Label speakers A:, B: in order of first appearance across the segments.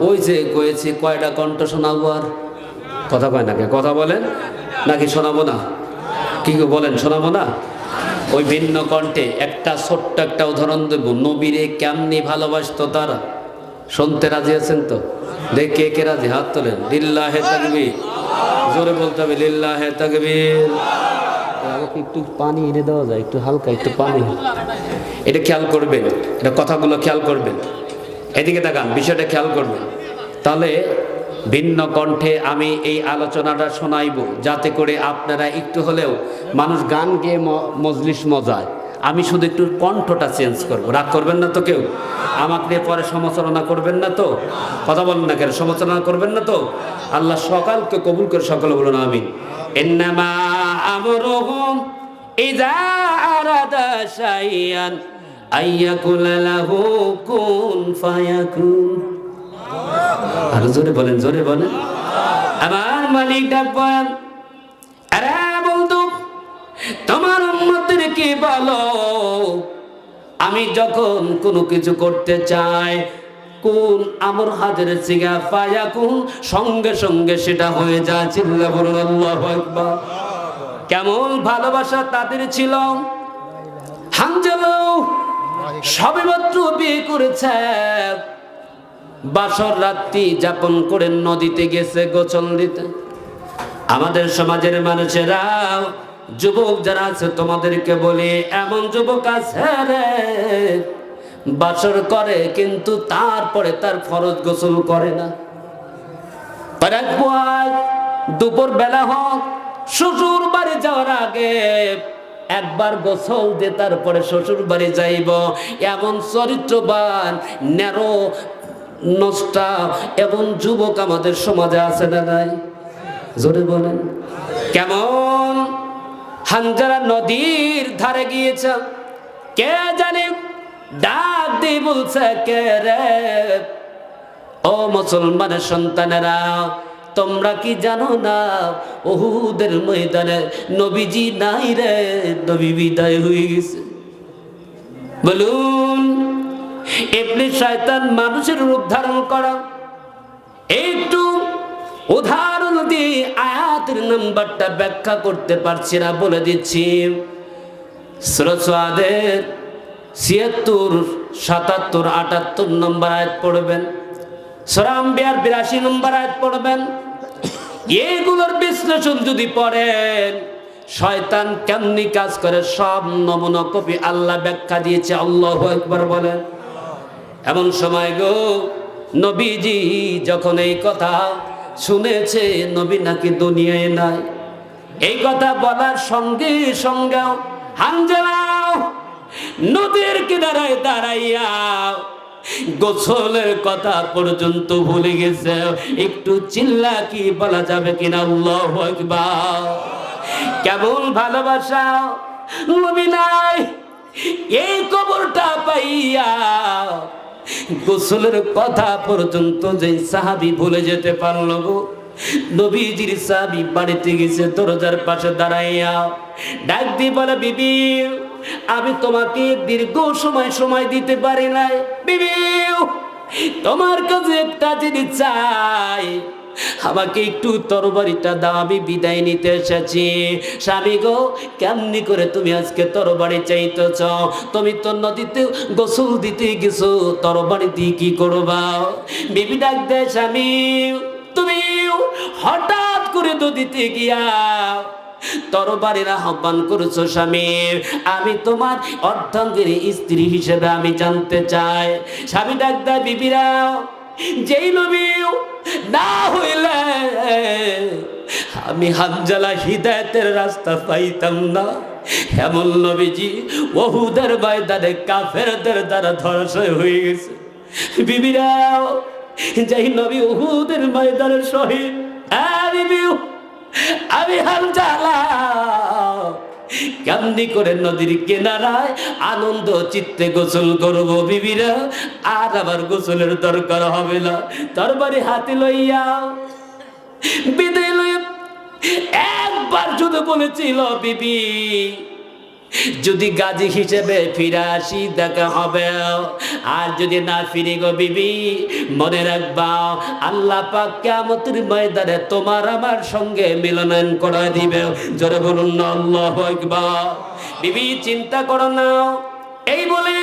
A: ওই যে কয়েছি কয়টা কণ্ঠ শোনাবো আর কথা কয় নাকি কথা বলেন নাকি শোনাবো না কি বলেন শোনাবো না ওই ভিন্ন কণ্ঠে একটা ছোট্ট একটা উদাহরণ দেব নবীরে কেমনি ভালোবাসতো তারা শুনতে রাজি আছেন তো দেখ কে কে রাজি হাত তোলেন লিল্লাহে তাকবীর জোরে বলতে হবে লিল্লাহে তাকবীর আমাকে একটু পানি এনে দেওয়া যায় একটু হালকা একটু পানি এটা খেয়াল করবেন এটা কথাগুলো খেয়াল করবেন এদিকে তাকান বিষয়টা খেয়াল করবেন তাহলে ভিন্ন কণ্ঠে আমি এই আলোচনাটা শোনাইব যাতে করে আপনারা একটু হলেও মানুষ গান গেয়ে মজলিস মজায় আমি শুধু একটু কণ্ঠটা চেঞ্জ করব রাগ করবেন না তো কেউ আমাকে নিয়ে পরে সমালোচনা করবেন না তো কথা বলেন না কেন সমালোচনা করবেন না তো আল্লাহ সকালকে কবুল করে সকলে বলুন আমিন ইন্নামা আমরুহুম ইযা আরাদা শাইআন আইয়াকুলা লাহু কুন ফায়াকুন আর জোরে বলেন আমার মালিক ডাকবেন আরে বন্ধু তোমার উম্মতদেরকে বলো আমি যখন কোনো কিছু করতে চাই কোন আমর হাজারে সিগা ফায়াকুন সঙ্গে সঙ্গে সেটা হয়ে যায় চিল্লা বলুন আল্লাহু আকবার কেমন ভালোবাসা তাদের ছিল হানজালা সবেমাত্র বিয়ে করেছে বাসর রাত্রি যাপন করে নদীতে গেছে গোসল দিতে আমাদের সমাজের মানুষেরা যুবক যারা আছে তোমাদেরকে বলি এমন যুবক আছে রে বাসর করে কিন্তু তারপরে তার ফরজ গোসল করে না দুপুর বেলা হোক শ্বশুর বাড়ি যাওয়ার আগে একবার গোসল দিয়ে তারপরে শ্বশুর বাড়ি যাইব এমন চরিত্রবান নেরো নষ্টা এবং যুবক আমাদের সমাজে আছে না নাই জোরে বলেন কেমন হানজালা নদীর ধারে গিয়েছে কে জানে ডাক দিয়ে বলছে কে রে ও মুসলমানের সন্তানেরা তোমরা কি জানো না উহুদের ময়দানে নবীজি নাই রে নবী বিদায় হয়ে গেছে বলুন ইবলিস শয়তান মানুষের রূপ ধারণ করা একটু উদাহরণ দিয়ে আয়াতের নাম্বারটা ব্যাখ্যা করতে পারছি না বলে দিচ্ছি সূরা সাদের ৭৬ ৭৭ ৭৮ নম্বর আয়াত পড়বেন সূরা আম্বিয়ার ৮২ নম্বর আয়াত পড়বেন এইগুলোর বিশ্লেষণ যদি পড়েন শয়তান কেমনি কাজ করে সব নমুনা কপি আল্লাহ ব্যাখ্যা দিয়েছে আল্লাহু আকবার বলেন এমন সময় গো নবীজি যখন এই কথা শুনেছে নবী নাকি দুনিয়ায় নাই এই কথা বলার সঙ্গে সঙ্গে হানজালা নদীর কিনারায় দাঁড়াইয়া গোসলের কথা পর্যন্ত ভুলে গেছে একটু চিল্লা কি বলা যাবে কিনা আল্লাহু আকবার কেমন ভালোবাসা নবী নাই এই কবরটা পাইয়া গোসলের কথা পর্যন্ত যে সাহাবী ভুলে যেতে পারলো গো নবীজির সাহাবী বাড়িতে গেছে দরজার পাশে দাঁড়াইয়া ডাক দিয়ে বলে বিবি আমি তোমাকে দীর্ঘ সময় দিতে পারি নাই বিবি তোমার কাছে একটা জিনিস চাই আমাকে একটু তরবারিটা দাও আমি বিদায় নিতে এসেছি স্বামী গো কেমনি করে তুমি আজকে তরবারি চাইতেছ তুমি তো নদীতে গোসল দিতে গেছো তরবারি দিয়ে কি করবা বিবি ডাক দেয় স্বামী তুমি হঠাৎ করে নদীতে গিয়া তরবারির আহ্বান করেছো স্বামী আমি তোমার অর্ধাঙ্গিনী স্ত্রী হিসেবে আমি জানতে চাই স্বামী ডাক দেয় বিবিরা যেই নবী না হইলে আমি হানজালা হিদায়াতের রাস্তা পাইতাম না এমন নবীজি উহুদের ময়দানে কাফেরদের দ্বারা ধর্ষণ হয়ে গেছে বিবিরা যেই নবী উহুদের ময়দানের শহীদ আমি হানজালা কেমনি করে নদীর কিনারায় আনন্দ চিত্তে গোসল করবো বিবিরা আর আবার গোসলের দরকার হবে না তরবারি হাতে লইয়া বিদায় লইয়া একবার শুধু বলেছিল বিবি যদি গাজী হিসেবে ফিরে আসি দেখা হবে, আর যদি না ফিরি গো বিবি, মনে রাখবা আল্লাহ পাক কিয়ামতের ময়দানে তোমার আমার সঙ্গে মিলনায়ন করে দিবে। জোরে বলুন না আল্লাহু আকবার। বিবি চিন্তা করো না। এই বলে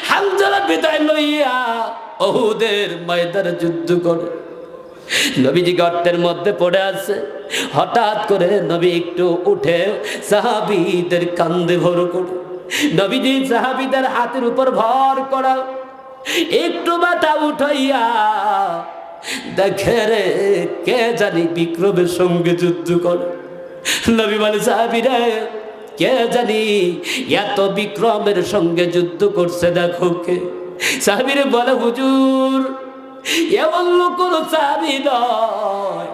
A: হামজালা বিদায় লইয়া উহুদের ময়দানে যুদ্ধ করে নবীজি গর্তের মধ্যে পড়ে আছে। হঠাৎ করে নবী একটু উঠে সাহাবীদের কাঁধে ভর করে, নবীজি সাহাবীদের হাতের উপর ভর করা, একটু মাথা উঠাইয়া দেখে রে কে জানি বিক্রমের সঙ্গে যুদ্ধ করে। নবী বলে সাহাবীরা কে জানি এত বিক্রমের সঙ্গে যুদ্ধ করছে, দেখো কে। সাহাবীরা বলে হুজুর এমন লোক সাহাবী নয়,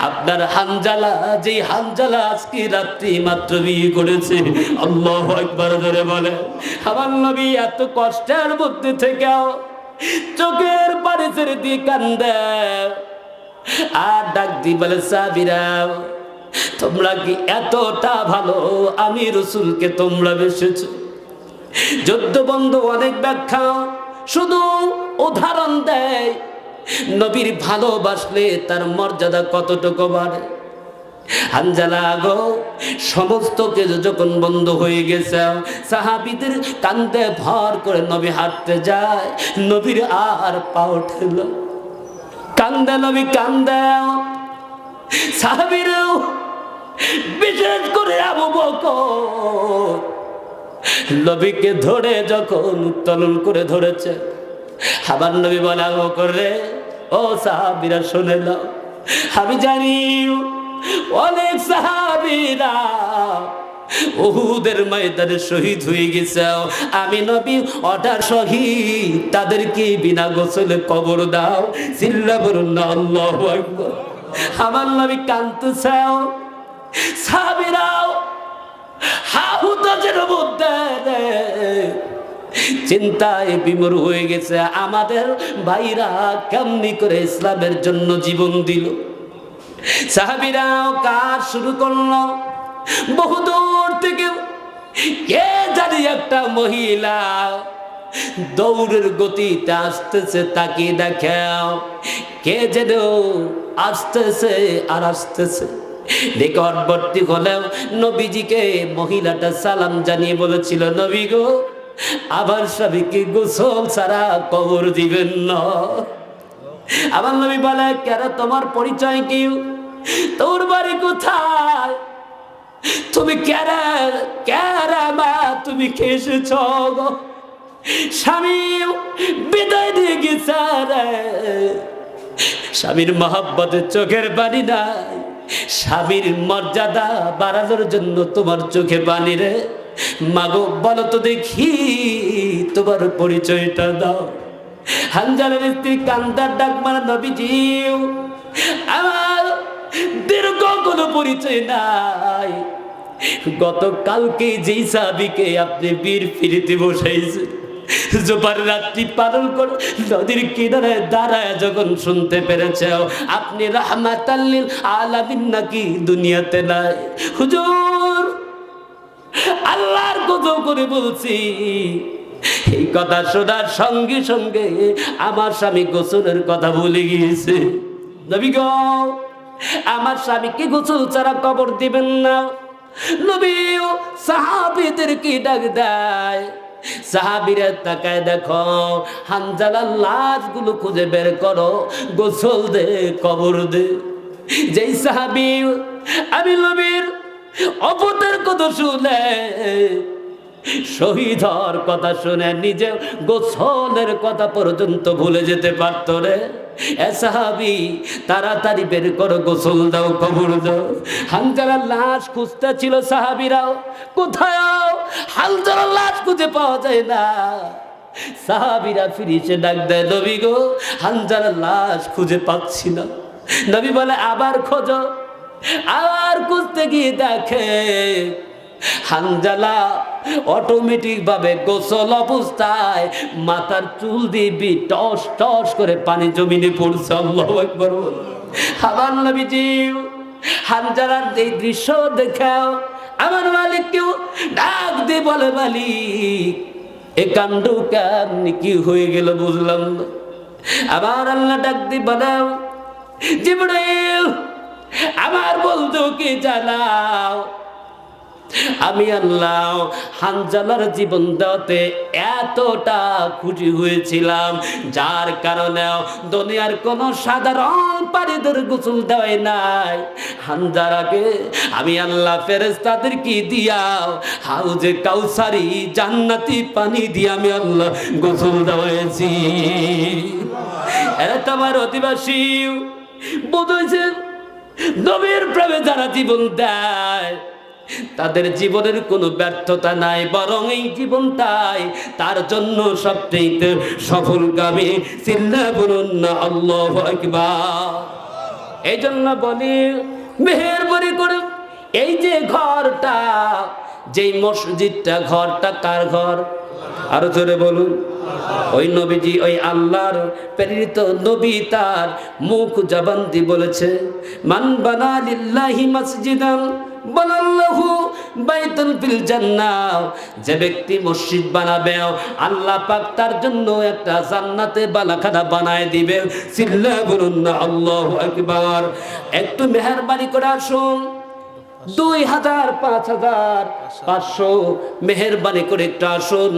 A: আপনার হানজালা, যে হানজালা আজকে রাত্রি মাত্র বিয়ে করেছে। আল্লাহু আকবার ধরে বলে আমার নবী এত কষ্টের মধ্যে থেকেও চোখের পানি ছেড়ে দিয়ে কান্দে আর ডাক দি বলে সাহাবীরা তোমরা কি এতটা ভালো আমি রাসূলকে তোমরা বেসেছো? যুদ্ধ বন্ধ অনেক ব্যাখ্যা, শুধু উদাহরণ দেয় নবীর ভালোবাসলে তার মর্যাদা কতটুকু বাড়ে। হানজালা গো সমস্ত কিছু যখন বন্ধ হয়ে গেছে, সাহাবীদের কান্দে ভর করে নবী হাঁটতে যায়, নবীর আর পা ওঠে না। কান্দে নবী কান্দে, সাহাবীরাও বিশেষ করে আবু বকর নবীকে ধরে যখন উত্তোলন করে ধরেছে, আমার নবী বলে আবু বকর রে, ও সাহাবীরা শুনে নাও, আমি জানি অনেক সাহাবীরা উহুদের ময়দানে শহীদ হয়ে গেছে, আমি নবী অর্ডার শহীদ তাদেরকে বিনা গোসলে কবর দাও। চিল্লা বলুন না আল্লাহু আকবার। আমার নবী কাঁদতেছে, সাহাবীরাও হাহুতাজের মধ্যে চিন্তায় বিমূঢ় হয়ে গেছে, আমাদের ভাইরা কেমনি করে ইসলামের জন্য জীবন দিল। সাহাবীরাও কাজ শুরু করলো, বহুদূর থেকে কে জানি একটা মহিলা দৌড়ের গতিতে আসতেছে, তাকিয়ে দেখে কে যেন আসতেছে আর আসতেছে। নিকটবর্তী হলেও নবীজিকে মহিলাটা সালাম জানিয়ে বলেছিল, নবী গো আমার স্বামীকে গোসল ছাড়া কবর দিবেন না। আমার নবী বলে কেন, তোমার পরিচয় কি, তোর বাড়ি কোথায়, তুমি কেরা মা, তুমি কে এসেছ গো? স্বামী বিদায় দিয়ে গেছে রে, স্বামীর মহব্বতের চোখের পানি নাই, স্বামীর মর্যাদা বাড়ানোর জন্য তোমার চোখে পানি রে। মাগো বলো তো দেখি তোমার পরিচয়টা দাও। হানজালার স্ত্রী কান্দার ডাক মারা, নবীজি আমার দীর্ঘ কোনো পরিচয় নাই, গতকালকে যেই সাহাবীকে আপনি বীর ফিরিতে বসাইছেন, জোপার রাত্রি পালন করে নদীর কিনারে দাঁড়ায় যখন শুনতে পেরেছে আপনি রাহমাতাল লিল আলামিন নাকি দুনিয়াতে নাই, হুজুর আল্লাহর কসম করে বলছি, এই কথা শোনার সঙ্গে সঙ্গে আমার স্বামী গোসলের কথা ভুলে গিয়েছে। নবী গো আমার স্বামীকে গোসল ছাড়া কবর দিবেন না। নবী সাহাবীদেরকে ডাক দেয়, সাহাবীরা তাকায় দেখো হানজালার লাশগুলো খুঁজে বের করো, গোসল দে কবর দে। যেই সাহাবী আমি নবীর অপতের কথা শুনে, শহীদ হওয়ার কথা শুনে নিজে গোসলের কথা পর্যন্ত ভুলে যেতে পারত রে, এ সাহাবী তাড়াতাড়ি বের করো, গোসল দাও, কবর দাও। হানজালার লাশ খুঁজতে ছিল সাহাবীরাও, কোথায় হানজালার লাশ খুঁজে পাওয়া যায় না। সাহাবীরা ফিরে এসে ডাক দেয়, নবী গো হানজালার লাশ খুঁজে পাচ্ছি না। নবী বলে আবার খোঁজো। আবার খুঁজতে গিয়ে দেখে হানজালা অটোমেটিক ভাবে গোসল অবস্থায় মাথার চুল দিয়ে টস টস করে পানি জমিনে পড়ছে। আল্লাহু আকবার। আমার নবীজি হানজালার এই দৃশ্য দেখে আমার মালিককেও ডাক দিয়ে বলে, মালিক এ কাণ্ড কেন কি হয়ে গেল বুঝলাম না। আবার আল্লাহ ডাক দিয়ে বলে, জিবরাইল আমার বন্ধুকে জানাও আমি আল্লাহ হানজালার জীবন দাওতে এতটা খুশি হয়েছিলাম, যার কারণে দুনিয়ার কোন সাধারণ পানিদের গোসল দেওয়াই নাই, হানজালাকে আমি আল্লাহ ফেরেশতাদেরকে দিয়াও হাউজে কাউসারি জান্নাতি পানি দিয়ে আমি আল্লাহ গোসল দেওয়াইছি। এরা তোমার অধিবাসী বুঝেছে, নবীর প্রেমে যারা জীবন দেয় তাদের জীবনের কোনো ব্যর্থতা নাই, বরং এই জীবনটাই তার জন্য সবচেয়ে সফলগামী। চিল্লা বলুন না আল্লাহু আকবার। এই জন্য বলি মেহেরবানি করে এই যে ঘরটা, যেই মসজিদটা, ঘরটা কার ঘর? আরো জোরে বলুন। ওই নবীজি, ওই আল্লাহর প্রেরিত নবী তার মুখ জবান দিয়ে বলেছে, মান বানা লিল্লাহি মসজিদান বানাল্লাহু বাইতুন ফিল জান্নাহ। যে ব্যক্তি মসজিদ বানাবে আল্লাহ পাক তার জন্য একটা জান্নাতে বালাখানা বানায় দিবে। চিল্লা বলুন না আল্লাহু আকবার। একটু মেহেরবানি করে আসুন, 2000, 5000, 500 মেহেরবানি করে একটু আসুন।